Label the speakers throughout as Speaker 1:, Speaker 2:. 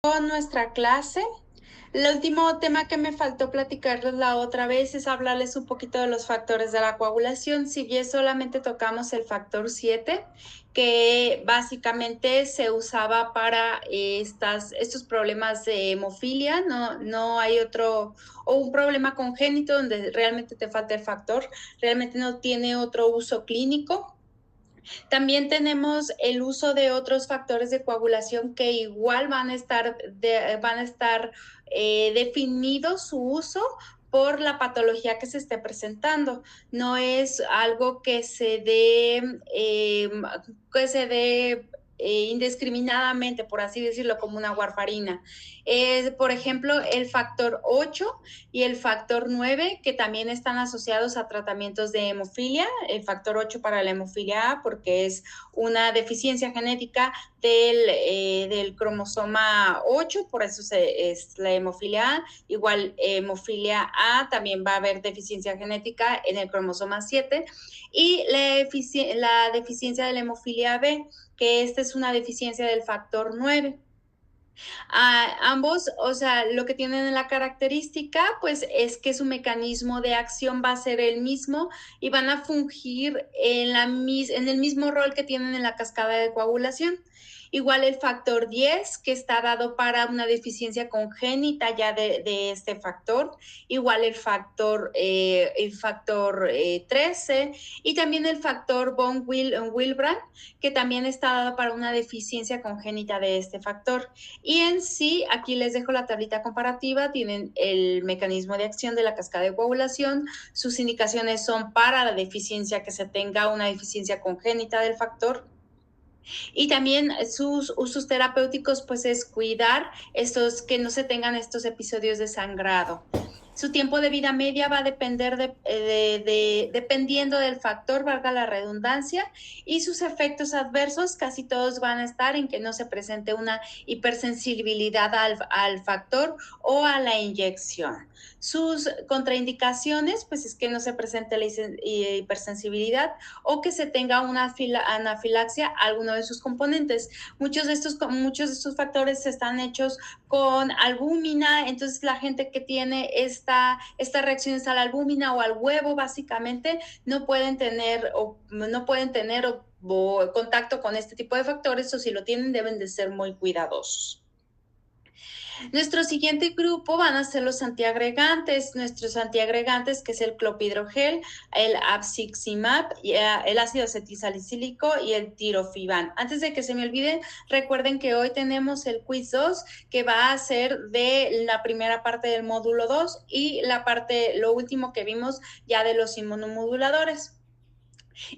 Speaker 1: Con nuestra clase. El último tema que me faltó platicarles la otra vez es hablarles un poquito de los factores de la coagulación. Si bien solamente tocamos el factor 7, que básicamente se usaba para estos problemas de hemofilia, no hay otro, o un problema congénito donde realmente te falta el factor, realmente no tiene otro uso clínico. También tenemos el uso de otros factores de coagulación que igual van a estar definidos su uso por la patología que se esté presentando. No es algo que se dé indiscriminadamente, por así decirlo, como una warfarina. Por ejemplo, el factor 8 y el factor 9, que también están asociados a tratamientos de hemofilia. El factor 8 para la hemofilia A, porque es una deficiencia genética del cromosoma 8, por eso es la hemofilia A. Igual hemofilia A también va a haber deficiencia genética en el cromosoma 7. Y la deficiencia de la hemofilia B, que esta es una deficiencia del factor 9. Ambos, o sea, lo que tienen en la característica, pues es que su mecanismo de acción va a ser el mismo y van a fungir en el mismo rol que tienen en la cascada de coagulación. Igual el factor 10, que está dado para una deficiencia congénita ya de este factor. Igual el factor 13 y también el factor von Willebrand, que también está dado para una deficiencia congénita de este factor. Y en sí, aquí les dejo la tablita comparativa, tienen el mecanismo de acción de la cascada de coagulación, sus indicaciones son para la deficiencia, que se tenga una deficiencia congénita del factor. Y también sus usos terapéuticos, pues es cuidar que no se tengan estos episodios de sangrado. Su tiempo de vida media va a depender dependiendo del factor, valga la redundancia, y sus efectos adversos casi todos van a estar en que no se presente una hipersensibilidad al factor o a la inyección. Sus contraindicaciones, pues es que no se presente la hipersensibilidad o que se tenga una anafilaxia a alguno de sus componentes. Muchos de estos factores están hechos con albúmina, entonces la gente que tiene estas reacciones a la albúmina o al huevo básicamente no pueden tener contacto con este tipo de factores, o si lo tienen deben de ser muy cuidadosos. Nuestro siguiente grupo van a ser los antiagregantes. Nuestros antiagregantes, que es el clopidogrel, el abciximab, el ácido acetilsalicílico y el tirofiban. Antes de que se me olvide, recuerden que hoy tenemos el quiz 2, que va a ser de la primera parte del módulo 2 y lo último que vimos ya de los inmunomoduladores.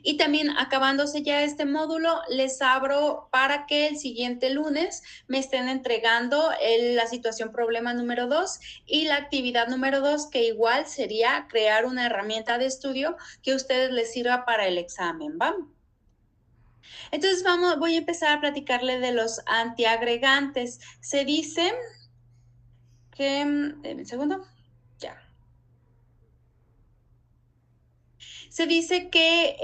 Speaker 1: Y también acabándose ya este módulo, les abro para que el siguiente lunes me estén entregando la situación problema número 2 y la actividad número 2, que igual sería crear una herramienta de estudio que a ustedes les sirva para el examen, ¿va? Entonces voy a empezar a platicarle de los antiagregantes. Se dice que, denme un segundo, ya. Se dice que,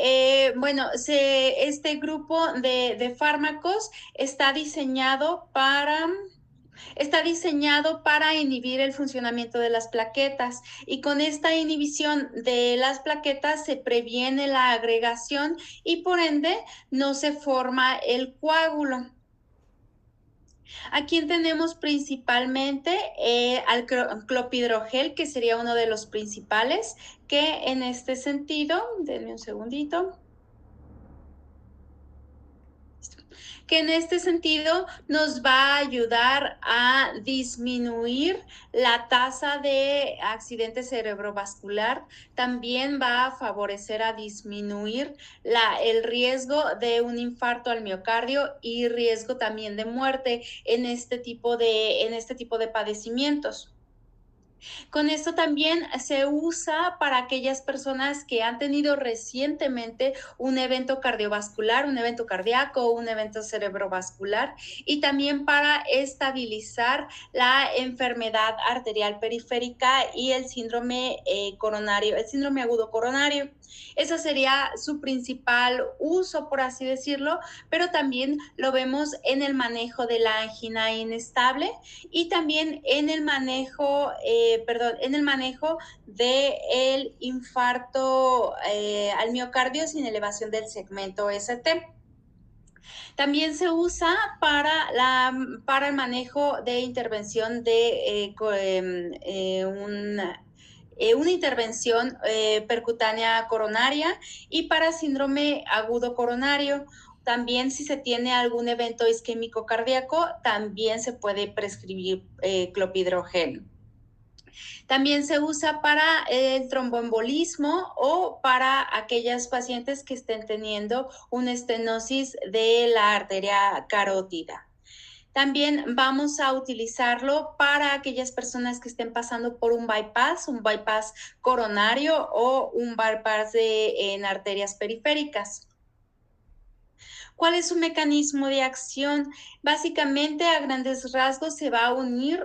Speaker 1: este grupo de fármacos está diseñado para inhibir el funcionamiento de las plaquetas, y con esta inhibición de las plaquetas se previene la agregación y por ende no se forma el coágulo. Aquí tenemos principalmente al clopidogrel, que sería uno de los principales, que en este sentido, denme un segundito, que en este sentido nos va a ayudar a disminuir la tasa de accidente cerebrovascular. También va a favorecer a disminuir el riesgo de un infarto al miocardio y riesgo también de muerte en este tipo de padecimientos. Con esto también se usa para aquellas personas que han tenido recientemente un evento cardiovascular, un evento cardíaco, un evento cerebrovascular, y también para estabilizar la enfermedad arterial periférica y el síndrome coronario, el síndrome agudo coronario. Ese sería su principal uso, por así decirlo, pero también lo vemos en el manejo de la angina inestable y también en el manejo, del infarto al miocardio sin elevación del segmento ST. También se usa para el manejo de intervención de una intervención percutánea coronaria y para síndrome agudo coronario. También si se tiene algún evento isquémico cardíaco, también se puede prescribir clopidogrel. También se usa para el tromboembolismo o para aquellas pacientes que estén teniendo una estenosis de la arteria carótida. También vamos a utilizarlo para aquellas personas que estén pasando por un bypass coronario o un bypass en arterias periféricas. ¿Cuál es su mecanismo de acción? Básicamente, a grandes rasgos, se va a unir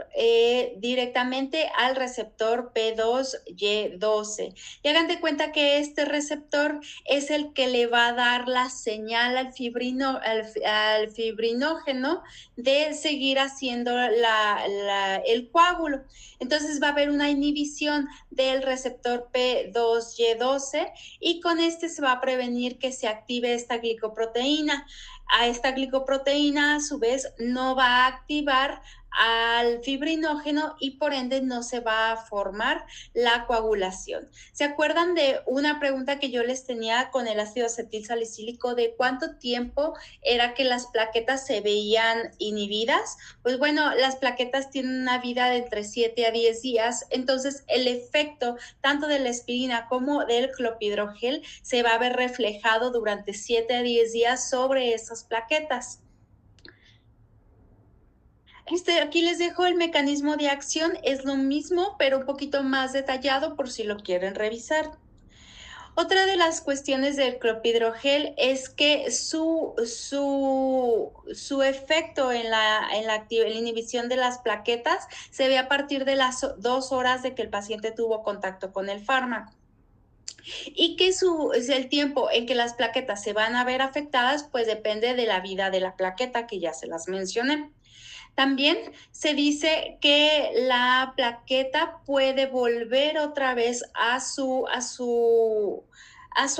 Speaker 1: directamente al receptor P2Y12. Y hagan de cuenta que este receptor es el que le va a dar la señal al fibrinógeno de seguir haciendo el coágulo. Entonces va a haber una inhibición del receptor P2Y12 y con este se va a prevenir que se active esta glicoproteína. A esta glicoproteína, a su vez, no va a activar al fibrinógeno y por ende no se va a formar la coagulación. ¿Se acuerdan de una pregunta que yo les tenía con el ácido acetilsalicílico de cuánto tiempo era que las plaquetas se veían inhibidas? Pues bueno, las plaquetas tienen una vida de entre 7 a 10 días, entonces el efecto tanto de la aspirina como del clopidogrel se va a ver reflejado durante 7 a 10 días sobre esas plaquetas. Aquí les dejo el mecanismo de acción, es lo mismo, pero un poquito más detallado por si lo quieren revisar. Otra de las cuestiones del clopidogrel es que su efecto en la inhibición de las plaquetas se ve a partir de las 2 horas de que el paciente tuvo contacto con el fármaco. Y que el tiempo en que las plaquetas se van a ver afectadas, pues depende de la vida de la plaqueta, que ya se las mencioné. También se dice que la plaqueta puede volver otra vez a su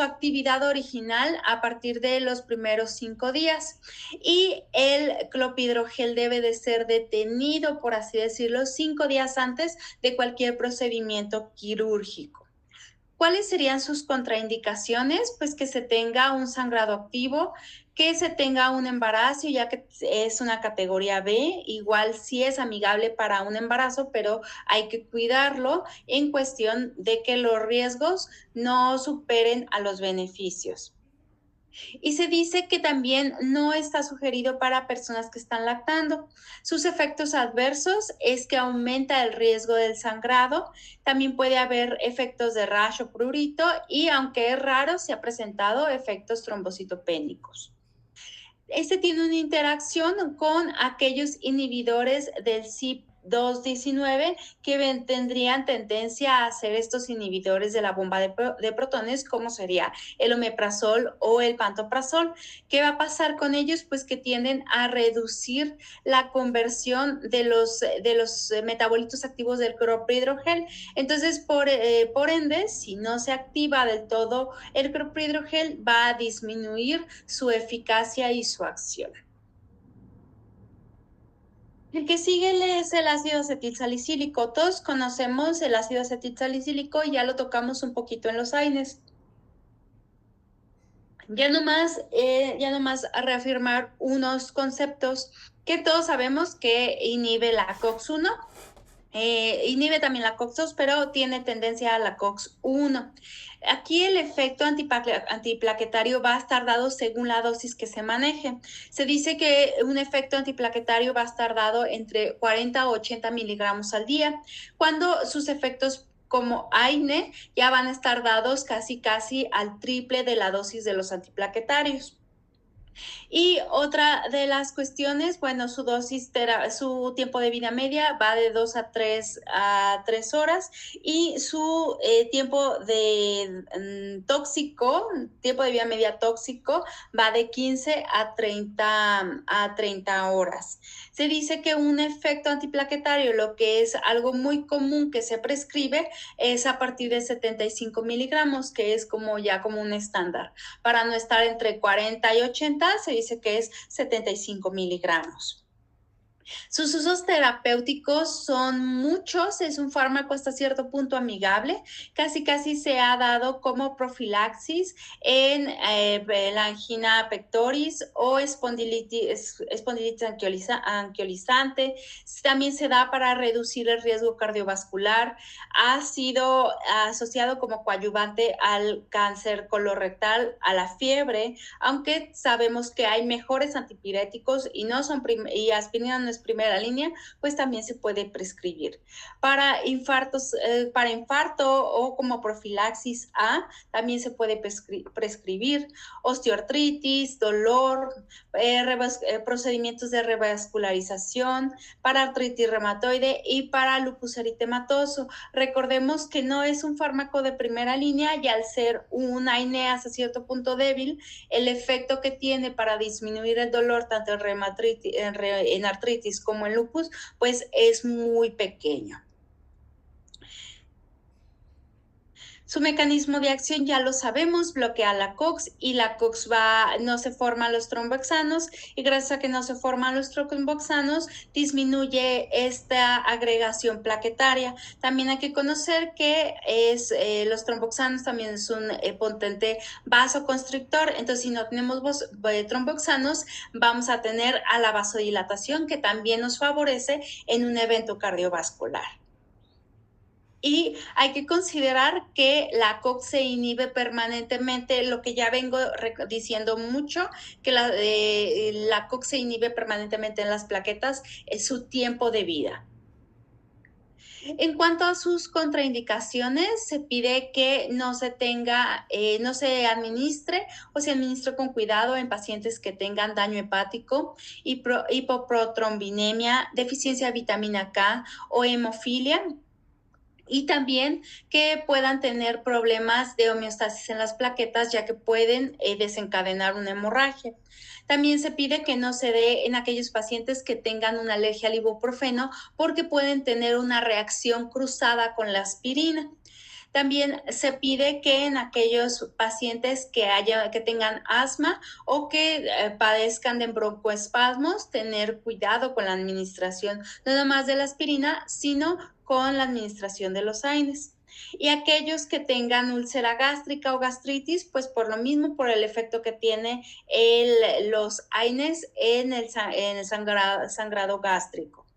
Speaker 1: actividad original a partir de los primeros 5 días. Y el clopidogrel debe de ser detenido, por así decirlo, 5 días antes de cualquier procedimiento quirúrgico. ¿Cuáles serían sus contraindicaciones? Pues que se tenga un sangrado activo, que se tenga un embarazo, ya que es una categoría B, igual sí es amigable para un embarazo, pero hay que cuidarlo en cuestión de que los riesgos no superen a los beneficios. Y se dice que también no está sugerido para personas que están lactando. Sus efectos adversos es que aumenta el riesgo del sangrado, también puede haber efectos de rash o prurito y aunque es raro, se ha presentado efectos trombocitopénicos. Este tiene una interacción con aquellos inhibidores del CYP219 que tendrían tendencia a ser estos inhibidores de la bomba de protones, como sería el omeprazol o el pantoprazol. ¿Qué va a pasar con ellos? Pues que tienden a reducir la conversión de los metabolitos activos del clopidogrel. Entonces, por ende, si no se activa del todo el clopidogrel, va a disminuir su eficacia y su acción. El que sigue es el ácido acetilsalicílico. Todos conocemos el ácido acetilsalicílico y ya lo tocamos un poquito en los AINES. Ya nomás a reafirmar unos conceptos que todos sabemos que inhibe la COX-1, inhibe también la COX-2, pero tiene tendencia a la COX-1. Aquí el efecto antiplaquetario va a estar dado según la dosis que se maneje. Se dice que un efecto antiplaquetario va a estar dado entre 40 a 80 miligramos al día, cuando sus efectos como AINE ya van a estar dados casi al triple de la dosis de los antiplaquetarios. Y otra de las cuestiones, bueno, su tiempo de vida media va de 2 a 3 horas y su tiempo de tiempo de vida media tóxico va de 15 a 30 horas. Se dice que un efecto antiplaquetario, lo que es algo muy común que se prescribe, es a partir de 75 miligramos, que es como un estándar. Para no estar entre 40 y 80, se dice que es 75 miligramos. Sus usos terapéuticos son muchos, es un fármaco hasta cierto punto amigable, casi se ha dado como profilaxis en la angina pectoris o espondilitis anquiolizante. También se da para reducir el riesgo cardiovascular. Ha sido asociado como coadyuvante al cáncer colorectal, a la fiebre, aunque sabemos que hay mejores antipiréticos y aspirina no es primera línea, pues también se puede prescribir. Para infarto o como profilaxis A, también se puede prescribir osteoartritis, dolor, procedimientos de revascularización, para artritis reumatoide y para lupus eritematoso. Recordemos que no es un fármaco de primera línea y al ser un AINE hasta cierto punto débil, el efecto que tiene para disminuir el dolor tanto en artritis como en lupus, pues es muy pequeño. Su mecanismo de acción ya lo sabemos, bloquea la COX y la COX no se forman los tromboxanos y gracias a que no se forman los tromboxanos disminuye esta agregación plaquetaria. También hay que conocer que los tromboxanos también es un potente vasoconstrictor, entonces si no tenemos tromboxanos vamos a tener a la vasodilatación que también nos favorece en un evento cardiovascular. Y hay que considerar que la COX se inhibe permanentemente, lo que ya vengo diciendo mucho, que la COX se inhibe permanentemente en las plaquetas, es su tiempo de vida. En cuanto a sus contraindicaciones, se pide que no se administre o se administre con cuidado en pacientes que tengan daño hepático, hipoprotrombinemia, deficiencia de vitamina K o hemofilia. Y también que puedan tener problemas de homeostasis en las plaquetas, ya que pueden desencadenar una hemorragia. También se pide que no se dé en aquellos pacientes que tengan una alergia al ibuprofeno, porque pueden tener una reacción cruzada con la aspirina. También se pide que en aquellos pacientes que tengan asma o que padezcan de broncoespasmos, tener cuidado con la administración no nomás de la aspirina, sino con la administración de los AINES. Y aquellos que tengan úlcera gástrica o gastritis, pues por lo mismo, por el efecto que tiene los AINES en el sangrado gástrico.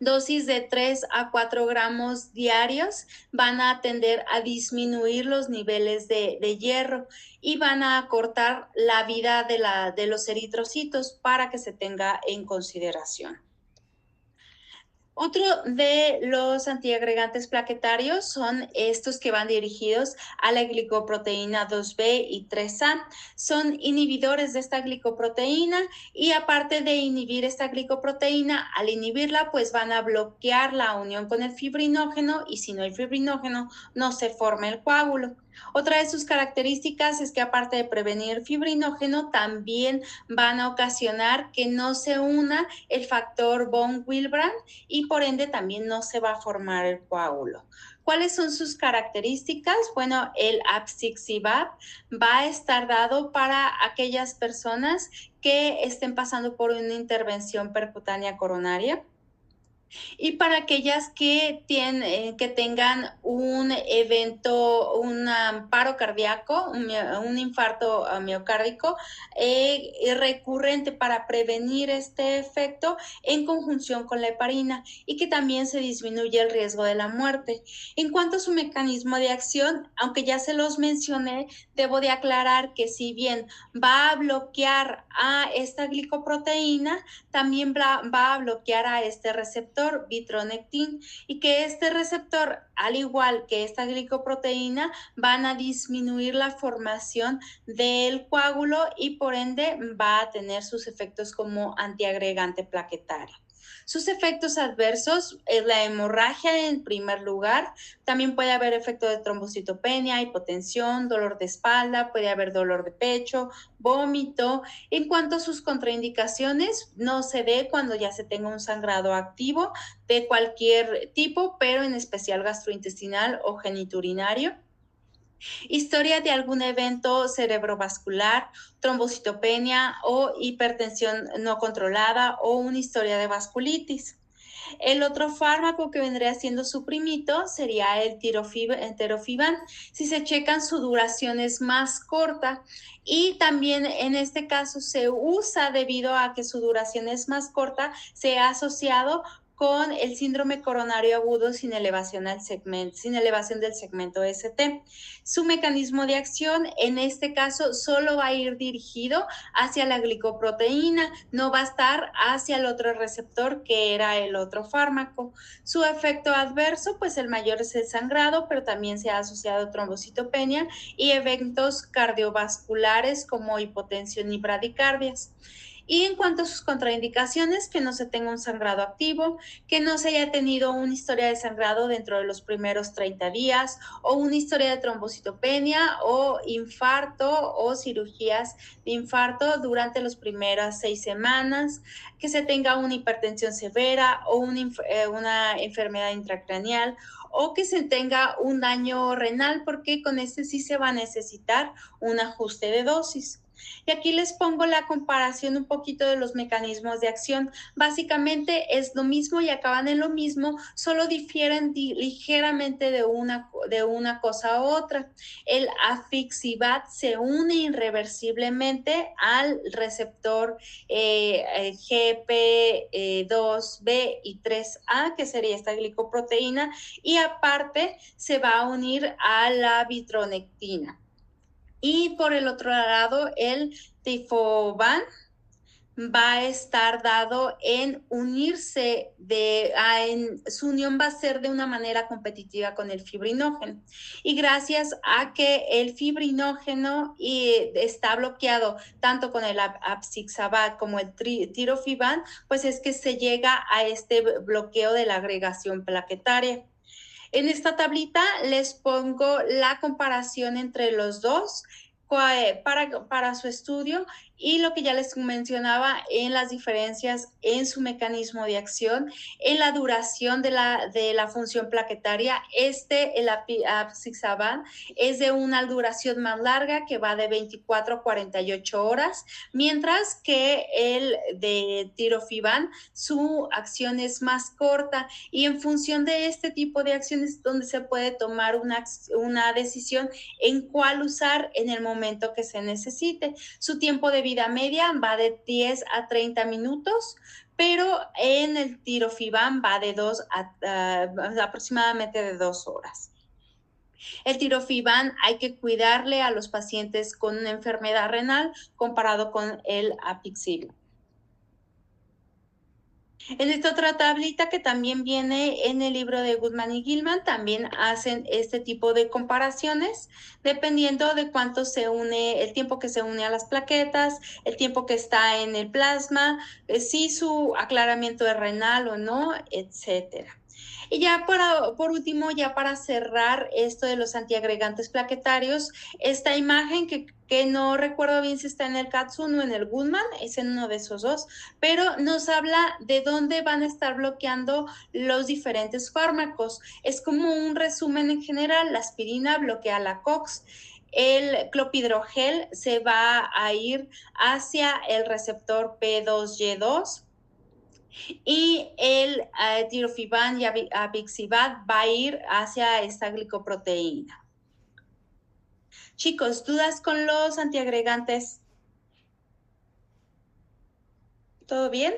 Speaker 1: Dosis de 3 a 4 gramos diarios van a tender a disminuir los niveles de hierro y van a acortar la vida de los eritrocitos para que se tenga en consideración. Otro de los antiagregantes plaquetarios son estos que van dirigidos a la glicoproteína 2B y 3A. Son inhibidores de esta glicoproteína y aparte de inhibir esta glicoproteína, al inhibirla pues van a bloquear la unión con el fibrinógeno y si no hay fibrinógeno no se forma el coágulo. Otra de sus características es que aparte de prevenir fibrinógeno, también van a ocasionar que no se una el factor von Willebrand y por ende también no se va a formar el coágulo. ¿Cuáles son sus características? Bueno, el apixaban va a estar dado para aquellas personas que estén pasando por una intervención percutánea coronaria. Y para aquellas que tengan un evento, un paro cardíaco, un infarto miocárdico recurrente para prevenir este efecto en conjunción con la heparina y que también se disminuye el riesgo de la muerte. En cuanto a su mecanismo de acción, aunque ya se los mencioné, debo de aclarar que si bien va a bloquear a esta glicoproteína, también va a bloquear a este receptor receptor vitronectin y que este receptor, al igual que esta glicoproteína, van a disminuir la formación del coágulo y por ende va a tener sus efectos como antiagregante plaquetario. Sus efectos adversos es la hemorragia en primer lugar, también puede haber efecto de trombocitopenia, hipotensión, dolor de espalda, puede haber dolor de pecho, vómito. En cuanto a sus contraindicaciones, no se ve cuando ya se tenga un sangrado activo de cualquier tipo, pero en especial gastrointestinal o genitourinario. Historia de algún evento cerebrovascular, trombocitopenia o hipertensión no controlada o una historia de vasculitis. El otro fármaco que vendría siendo su primito sería el tirofiban. Si se checan, su duración es más corta y también en este caso se usa debido a que su duración es más corta, se ha asociado con el síndrome coronario agudo sin elevación del segmento ST. Su mecanismo de acción en este caso solo va a ir dirigido hacia la glicoproteína, no va a estar hacia el otro receptor que era el otro fármaco. Su efecto adverso, pues el mayor es el sangrado, pero también se ha asociado a trombocitopenia y eventos cardiovasculares como hipotensión y bradicardias. Y en cuanto a sus contraindicaciones, que no se tenga un sangrado activo, que no se haya tenido una historia de sangrado dentro de los primeros 30 días o una historia de trombocitopenia o infarto o cirugías de infarto durante las primeras 6 semanas, que se tenga una hipertensión severa o una enfermedad intracraneal o que se tenga un daño renal, porque con este sí se va a necesitar un ajuste de dosis. Y aquí les pongo la comparación un poquito de los mecanismos de acción. Básicamente es lo mismo y acaban en lo mismo, solo difieren ligeramente de una cosa a otra. El afixibat se une irreversiblemente al receptor GP2B y 3A, que sería esta glicoproteína, y aparte se va a unir a la vitronectina. Y por el otro lado, el tifoban va a estar dado en unirse, su unión va a ser de una manera competitiva con el fibrinógeno. Y gracias a que el fibrinógeno está bloqueado tanto con el apixabat como el tirofiban, pues es que se llega a este bloqueo de la agregación plaquetaria. En esta tablita les pongo la comparación entre los dos para su estudio y lo que ya les mencionaba en las diferencias en su mecanismo de acción, en la duración de la función plaquetaria. El apixaban es de una duración más larga que va de 24 a 48 horas, mientras que el de tirofiban, su acción es más corta y en función de este tipo de acciones donde se puede tomar una decisión en cuál usar en el momento que se necesite. Su tiempo de vida media va de 10 a 30 minutos, pero en el tirofiban va de aproximadamente de 2 horas. El tirofiban hay que cuidarle a los pacientes con una enfermedad renal comparado con el apixabat. En esta otra tablita que también viene en el libro de Goodman y Gilman, también hacen este tipo de comparaciones dependiendo de cuánto se une, el tiempo que se une a las plaquetas, el tiempo que está en el plasma, si su aclaramiento es renal o no, etcétera. Y ya por último, ya para cerrar esto de los antiagregantes plaquetarios, esta imagen que no recuerdo bien si está en el Katsun o en el Goodman, es en uno de esos dos, pero nos habla de dónde van a estar bloqueando los diferentes fármacos. Es como un resumen en general. La aspirina bloquea la COX. El clopidogrel se va a ir hacia el receptor P2Y2. Y el tirofiban y apixabat va a ir hacia esta glicoproteína. Chicos, ¿dudas con los antiagregantes? ¿Todo bien?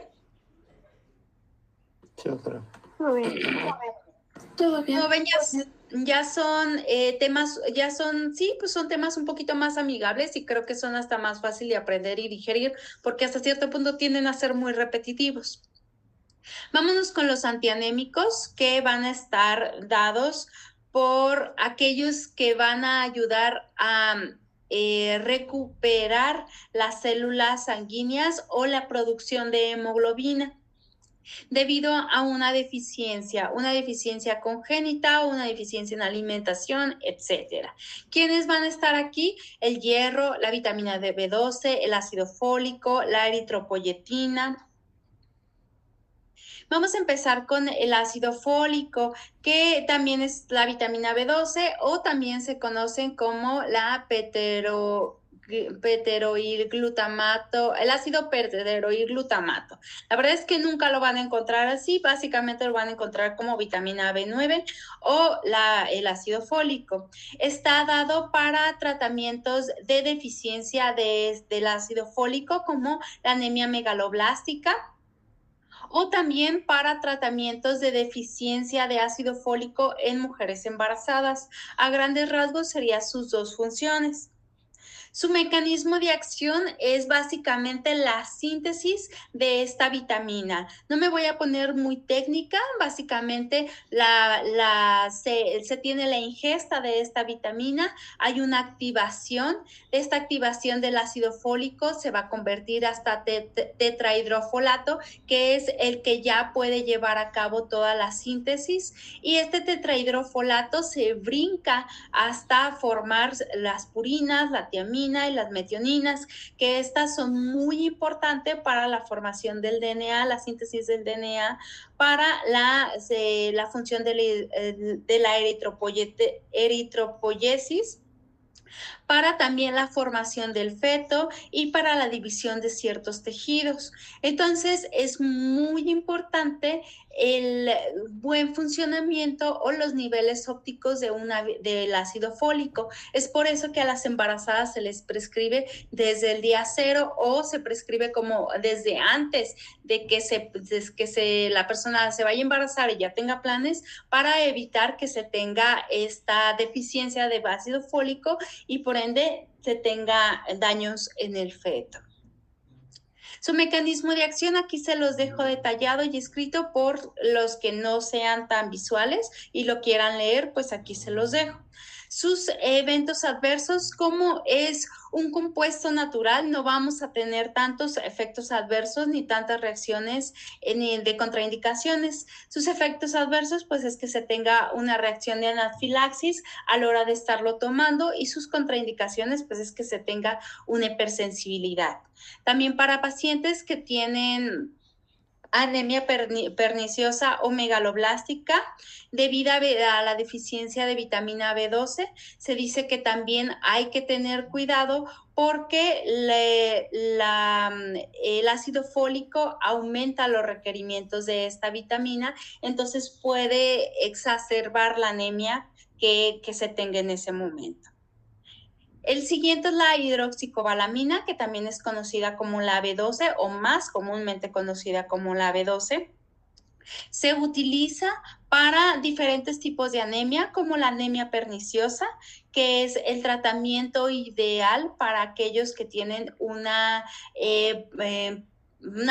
Speaker 2: Sí, doctora.
Speaker 3: Todo bien.
Speaker 1: Todo bien. Como ven, ya son temas, pues son temas un poquito más amigables y creo que son hasta más fácil de aprender y digerir porque hasta cierto punto tienden a ser muy repetitivos. Vámonos con los antianémicos, que van a estar dados por aquellos que van a ayudar a recuperar las células sanguíneas o la producción de hemoglobina debido a una deficiencia congénita o una deficiencia en alimentación, etcétera. ¿Quiénes van a estar aquí? El hierro, la vitamina B12, el ácido fólico, la eritropoyetina. Vamos a empezar con el ácido fólico, que también es la vitamina B12 o también se conocen como la glutamato, el ácido glutamato. La verdad es que nunca lo van a encontrar así, básicamente lo van a encontrar como vitamina B9 o el ácido fólico. Está dado para tratamientos de deficiencia del ácido fólico como la anemia megaloblástica, o también para tratamientos de deficiencia de ácido fólico en mujeres embarazadas. A grandes rasgos serían sus dos funciones. Su mecanismo de acción es básicamente la síntesis de esta vitamina. No me voy a poner muy técnica, básicamente se tiene la ingesta de esta vitamina, hay una activación, esta activación del ácido fólico se va a convertir hasta tetrahidrofolato, que es el que ya puede llevar a cabo toda la síntesis, y este tetrahidrofolato se brinca hasta formar las purinas, la tiamina y las metioninas, que estas son muy importantes para la formación del DNA, la síntesis del DNA, para la función de la eritropoyesis, para también la formación del feto y para la división de ciertos tejidos. Entonces, es muy importante el buen funcionamiento o los niveles ópticos del ácido fólico. Es por eso que a las embarazadas se les prescribe desde el día 0 o se prescribe como desde antes de que la persona se vaya a embarazar y ya tenga planes, para evitar que se tenga esta deficiencia de ácido fólico y por ende se tenga daños en el feto. Su mecanismo de acción aquí se los dejo detallado y escrito por los que no sean tan visuales y lo quieran leer, pues aquí se los dejo. Sus eventos adversos, como es un compuesto natural, no vamos a tener tantos efectos adversos ni tantas reacciones ni de contraindicaciones. Sus efectos adversos, pues es que se tenga una reacción de anafilaxis a la hora de estarlo tomando, y sus contraindicaciones, pues es que se tenga una hipersensibilidad. También para pacientes que tienen anemia perniciosa o megaloblástica debido a la deficiencia de vitamina B12, se dice que también hay que tener cuidado porque el ácido fólico aumenta los requerimientos de esta vitamina, entonces puede exacerbar la anemia que se tenga en ese momento. El siguiente es la hidroxicobalamina, que también es conocida como la B12 o más comúnmente conocida como la B12. Se utiliza para diferentes tipos de anemia, como la anemia perniciosa, que es el tratamiento ideal para aquellos que tienen una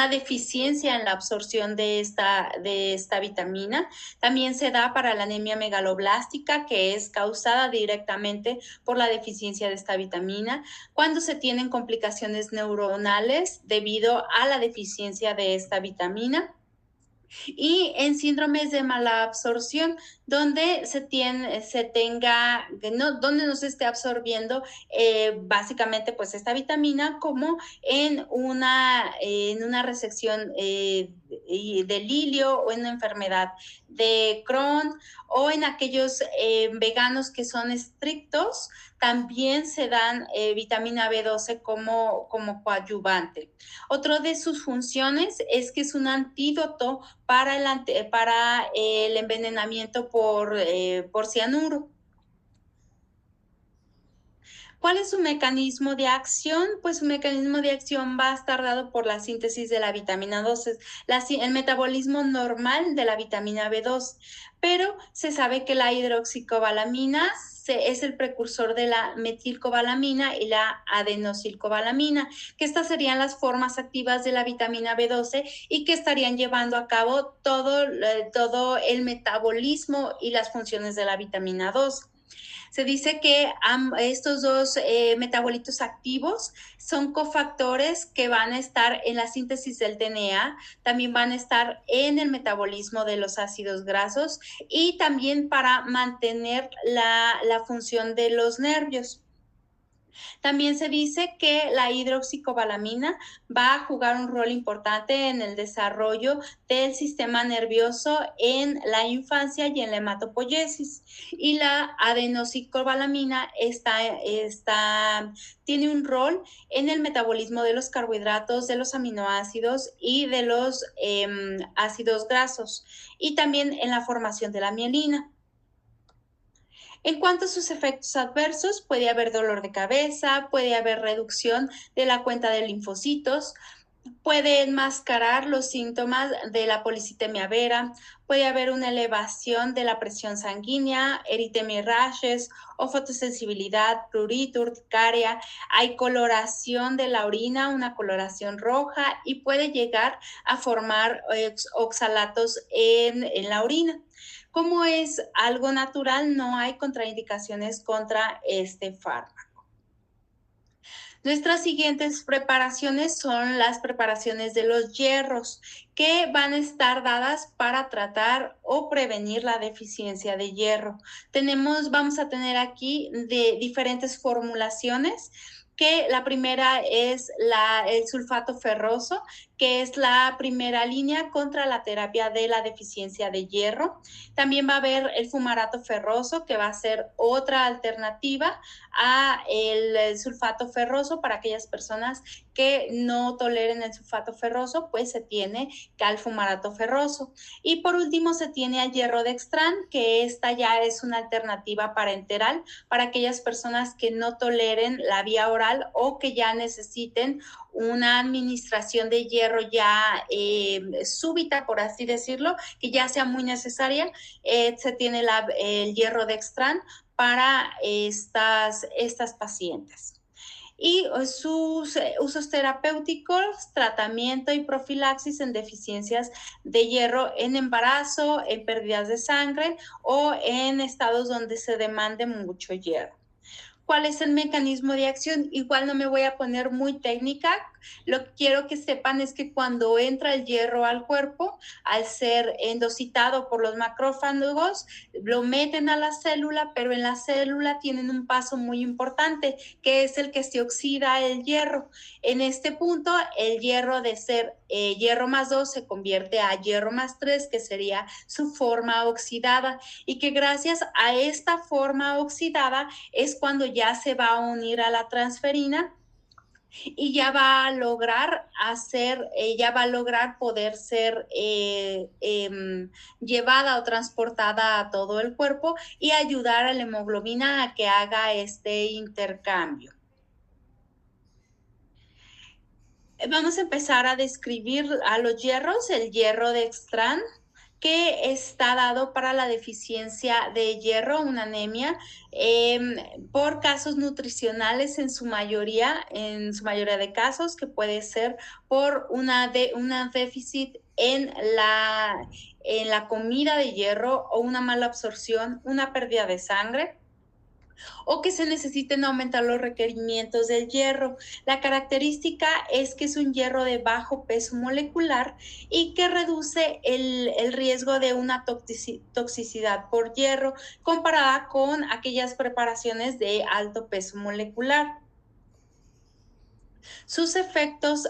Speaker 1: deficiencia en la absorción de esta vitamina. También se da para la anemia megaloblástica, que es causada directamente por la deficiencia de esta vitamina, cuando se tienen complicaciones neuronales debido a la deficiencia de esta vitamina. Y en síndromes de mala absorción, donde donde no se esté absorbiendo básicamente pues esta vitamina, como en una resección del hilio o en una enfermedad de Crohn, o en aquellos veganos que son estrictos, también se dan vitamina B12 como coadyuvante. Otro de sus funciones es que es un antídoto para el envenenamiento por cianuro. ¿Cuál es su mecanismo de acción? Pues su mecanismo de acción va a estar dado por la síntesis de la vitamina 12, el metabolismo normal de la vitamina B2, pero se sabe que la hidroxicobalamina es el precursor de la metilcobalamina y la adenosylcobalamina, que estas serían las formas activas de la vitamina B12 y que estarían llevando a cabo todo el metabolismo y las funciones de la vitamina 2. Se dice que estos dos metabolitos activos son cofactores que van a estar en la síntesis del DNA, también van a estar en el metabolismo de los ácidos grasos y también para mantener la función de los nervios. También se dice que la hidroxicobalamina va a jugar un rol importante en el desarrollo del sistema nervioso en la infancia y en la hematopoiesis. Y la adenosylcobalamina tiene un rol en el metabolismo de los carbohidratos, de los aminoácidos y de los ácidos grasos, y también en la formación de la mielina. En cuanto a sus efectos adversos, puede haber dolor de cabeza, puede haber reducción de la cuenta de linfocitos, puede enmascarar los síntomas de la policitemia vera, puede haber una elevación de la presión sanguínea, eritemia y rashes, o fotosensibilidad, prurito, urticaria, hay coloración de la orina, una coloración roja, y puede llegar a formar oxalatos en la orina. Como es algo natural, no hay contraindicaciones contra este fármaco. Nuestras siguientes preparaciones son las preparaciones de los hierros, que van a estar dadas para tratar o prevenir la deficiencia de hierro. Vamos a tener aquí de diferentes formulaciones, que la primera es el sulfato ferroso, que es la primera línea contra la terapia de la deficiencia de hierro. También va a haber el fumarato ferroso, que va a ser otra alternativa a el sulfato ferroso para aquellas personas que no toleren el sulfato ferroso, pues se tiene fumarato ferroso. Y por último se tiene al hierro dextran, que esta ya es una alternativa parenteral para aquellas personas que no toleren la vía oral o que ya necesiten una administración de hierro ya súbita, por así decirlo, que ya sea muy necesaria. Se tiene el hierro dextran para estas pacientes. Y sus usos terapéuticos, tratamiento y profilaxis en deficiencias de hierro en embarazo, en pérdidas de sangre o en estados donde se demande mucho hierro. ¿Cuál es el mecanismo de acción? Igual no me voy a poner muy técnica. Lo que quiero que sepan es que cuando entra el hierro al cuerpo, al ser endocitado por los macrófagos, lo meten a la célula, pero en la célula tienen un paso muy importante, que es el que se oxida el hierro. En este punto, el hierro de ser hierro más 2 se convierte a hierro más 3, que sería su forma oxidada, y que gracias a esta forma oxidada es cuando ya se va a unir a la transferina y ya va a lograr poder ser llevada o transportada a todo el cuerpo y ayudar a la hemoglobina a que haga este intercambio. Vamos a empezar a describir a los hierros. El hierro dextran, que está dado para la deficiencia de hierro, una anemia, por casos nutricionales en su mayoría de casos, que puede ser por una déficit en la comida de hierro, o una mala absorción, una pérdida de sangre, o que se necesiten aumentar los requerimientos del hierro. La característica es que es un hierro de bajo peso molecular y que reduce el riesgo de una toxicidad por hierro comparada con aquellas preparaciones de alto peso molecular. Sus efectos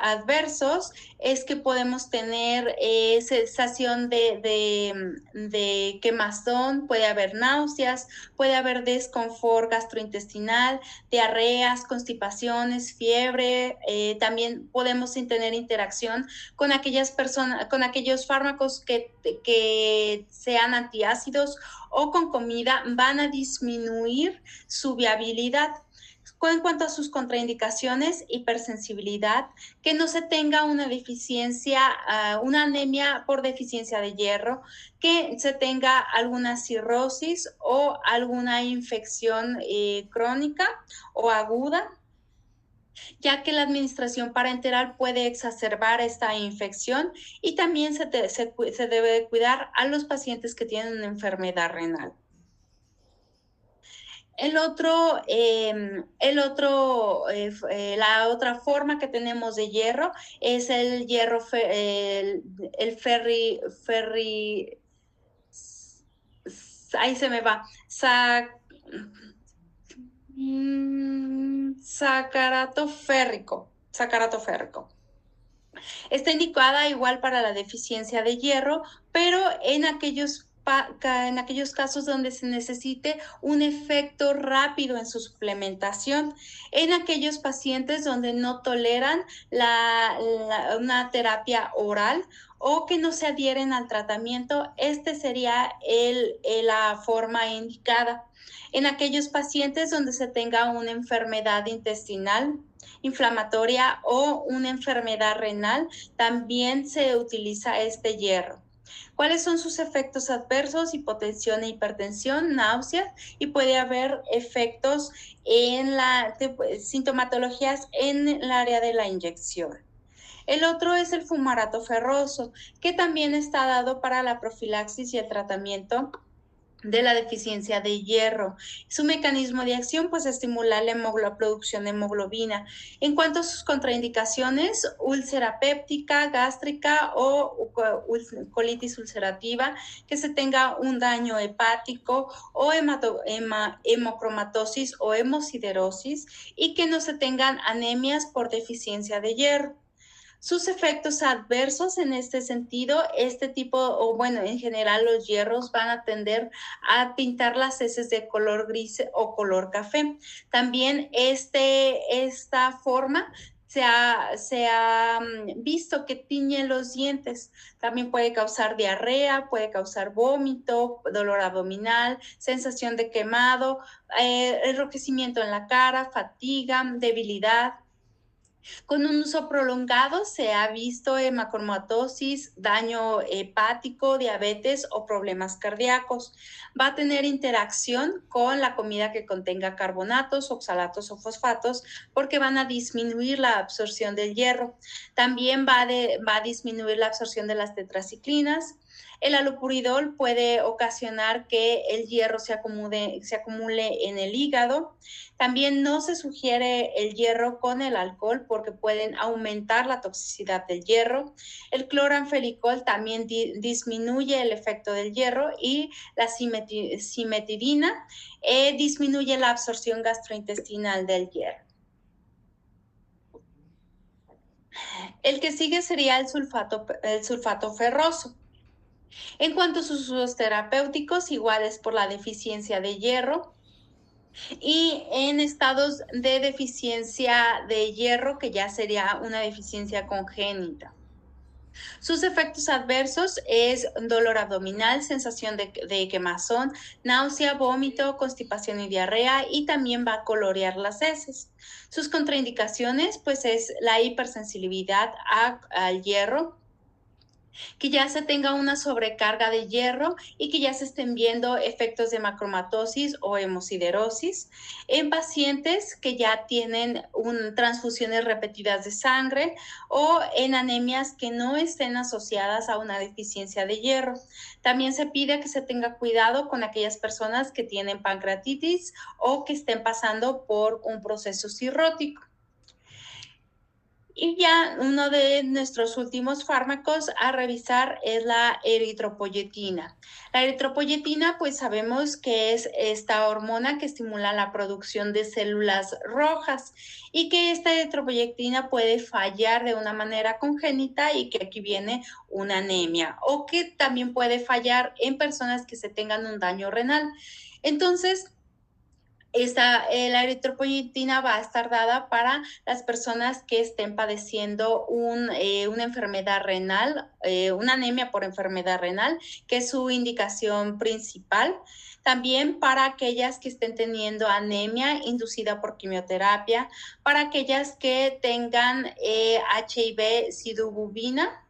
Speaker 1: adversos es que podemos tener sensación de quemazón, puede haber náuseas, puede haber desconfort gastrointestinal, diarreas, constipaciones, fiebre. También podemos tener interacción con aquellas personas, con aquellos fármacos que sean antiácidos o con comida, van a disminuir su viabilidad. En cuanto a sus contraindicaciones, hipersensibilidad, que no se tenga una deficiencia, una anemia por deficiencia de hierro, que se tenga alguna cirrosis o alguna infección crónica o aguda, ya que la administración parenteral puede exacerbar esta infección, y también se debe de cuidar a los pacientes que tienen una enfermedad renal. La otra forma que tenemos de hierro es el hierro, ahí se me va, sacarato férrico. Está indicada igual para la deficiencia de hierro, pero en aquellos casos donde se necesite un efecto rápido en su suplementación, en aquellos pacientes donde no toleran una terapia oral o que no se adhieren al tratamiento, este sería la forma indicada. En aquellos pacientes donde se tenga una enfermedad intestinal inflamatoria o una enfermedad renal, también se utiliza este hierro. ¿Cuáles son sus efectos adversos? Hipotensión e hipertensión, náuseas, y puede haber efectos en sintomatologías en el área de la inyección. El otro es el fumarato ferroso, que también está dado para la profilaxis y el tratamiento de la deficiencia de hierro. Su mecanismo de acción, pues, estimular la producción de hemoglobina. En cuanto a sus contraindicaciones, úlcera péptica, gástrica o colitis ulcerativa, que se tenga un daño hepático o hemocromatosis o hemosiderosis, y que no se tengan anemias por deficiencia de hierro. Sus efectos adversos en este sentido, en general los hierros van a tender a pintar las heces de color gris o color café. También esta forma se ha visto que tiñe los dientes. También puede causar diarrea, puede causar vómito, dolor abdominal, sensación de quemado, enrojecimiento en la cara, fatiga, debilidad. Con un uso prolongado se ha visto hemocromatosis, daño hepático, diabetes o problemas cardíacos. Va a tener interacción con la comida que contenga carbonatos, oxalatos o fosfatos, porque van a disminuir la absorción del hierro. También va a disminuir la absorción de las tetraciclinas. El halopuridol puede ocasionar que el hierro se acumule en el hígado. También no se sugiere el hierro con el alcohol porque pueden aumentar la toxicidad del hierro. El cloranfelicol también disminuye el efecto del hierro, y la cimetidina disminuye la absorción gastrointestinal del hierro. El que sigue sería el sulfato ferroso. En cuanto a sus usos terapéuticos, iguales por la deficiencia de hierro, y en estados de deficiencia de hierro, que ya sería una deficiencia congénita. Sus efectos adversos es dolor abdominal, sensación de quemazón, náusea, vómito, constipación y diarrea, y también va a colorear las heces. Sus contraindicaciones, pues, es la hipersensibilidad al hierro, que ya se tenga una sobrecarga de hierro y que ya se estén viendo efectos de macromatosis o hemosiderosis en pacientes que ya tienen transfusiones repetidas de sangre o en anemias que no estén asociadas a una deficiencia de hierro. También se pide que se tenga cuidado con aquellas personas que tienen pancreatitis o que estén pasando por un proceso cirrótico. Y ya uno de nuestros últimos fármacos a revisar es la eritropoyetina. La eritropoyetina, pues sabemos que es esta hormona que estimula la producción de células rojas, y que esta eritropoyetina puede fallar de una manera congénita, y que aquí viene una anemia, o que también puede fallar en personas que se tengan un daño renal. Entonces, La eritropoyetina va a estar dada para las personas que estén padeciendo una enfermedad renal, una anemia por enfermedad renal, que es su indicación principal. También para aquellas que estén teniendo anemia inducida por quimioterapia, para aquellas que tengan HIV sidububina,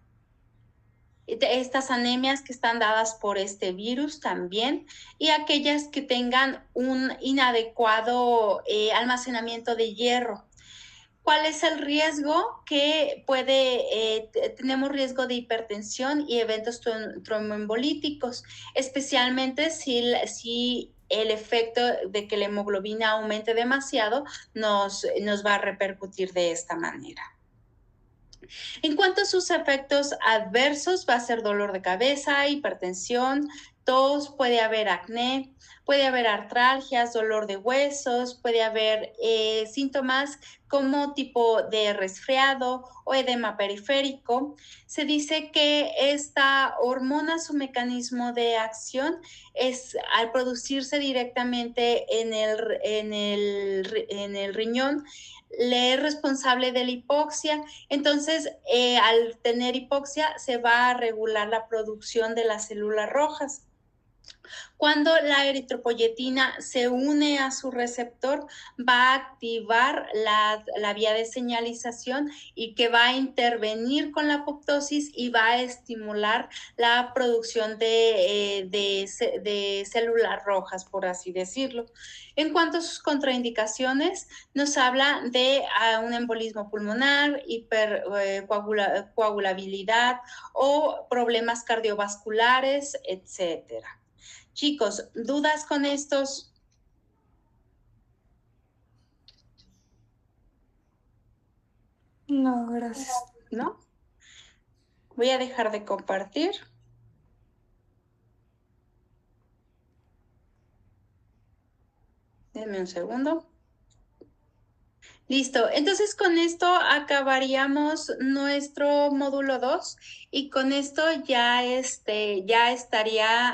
Speaker 1: estas anemias que están dadas por este virus también, y aquellas que tengan un inadecuado almacenamiento de hierro. ¿Cuál es el riesgo? Que tenemos riesgo de hipertensión y eventos tromboembolíticos, especialmente si el efecto de que la hemoglobina aumente demasiado nos va a repercutir de esta manera. En cuanto a sus efectos adversos, va a ser dolor de cabeza, hipertensión, tos, puede haber acné, puede haber artralgias, dolor de huesos, puede haber síntomas como tipo de resfriado o edema periférico. Se dice que esta hormona, su mecanismo de acción es al producirse directamente en el riñón, le es responsable de la hipoxia. Entonces, al tener hipoxia, se va a regular la producción de las células rojas. Cuando la eritropoyetina se une a su receptor, va a activar la vía de señalización y que va a intervenir con la apoptosis y va a estimular la producción de células rojas, por así decirlo. En cuanto a sus contraindicaciones, nos habla de un embolismo pulmonar, hipercoagulabilidad o problemas cardiovasculares, etcétera. Chicos, ¿dudas con estos?
Speaker 2: No, gracias.
Speaker 1: ¿No? Voy a dejar de compartir. Denme un segundo. Listo, entonces con esto acabaríamos nuestro módulo 2 y con esto ahorita ya estaría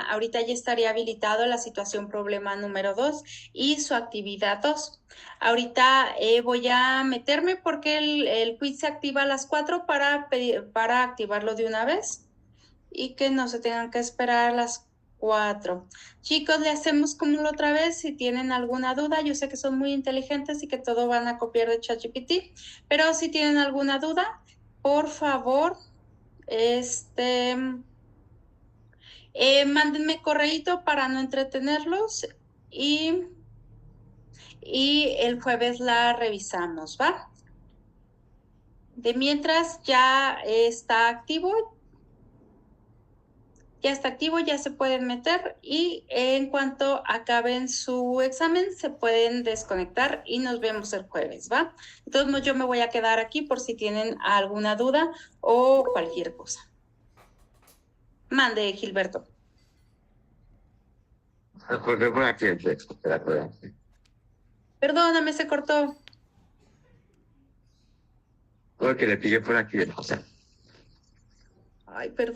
Speaker 1: habilitado la situación problema número 2 y su actividad 2. Ahorita voy a meterme porque el quiz se activa a las 4 para activarlo de una vez y que no se tengan que esperar a las 4. Chicos, le hacemos como la otra vez. Si tienen alguna duda, yo sé que son muy inteligentes y que todo van a copiar de ChatGPT, pero si tienen alguna duda, por favor, mándenme correíto para no entretenerlos y el jueves la revisamos, ¿va? De mientras ya está activo. Ya está activo, ya se pueden meter y en cuanto acaben su examen se pueden desconectar y nos vemos el jueves, ¿va? Entonces yo me voy a quedar aquí por si tienen alguna duda o cualquier cosa. Mande, Gilberto. Perdóname, se cortó.
Speaker 3: Porque le pillé por aquí.
Speaker 1: Ay, perdón.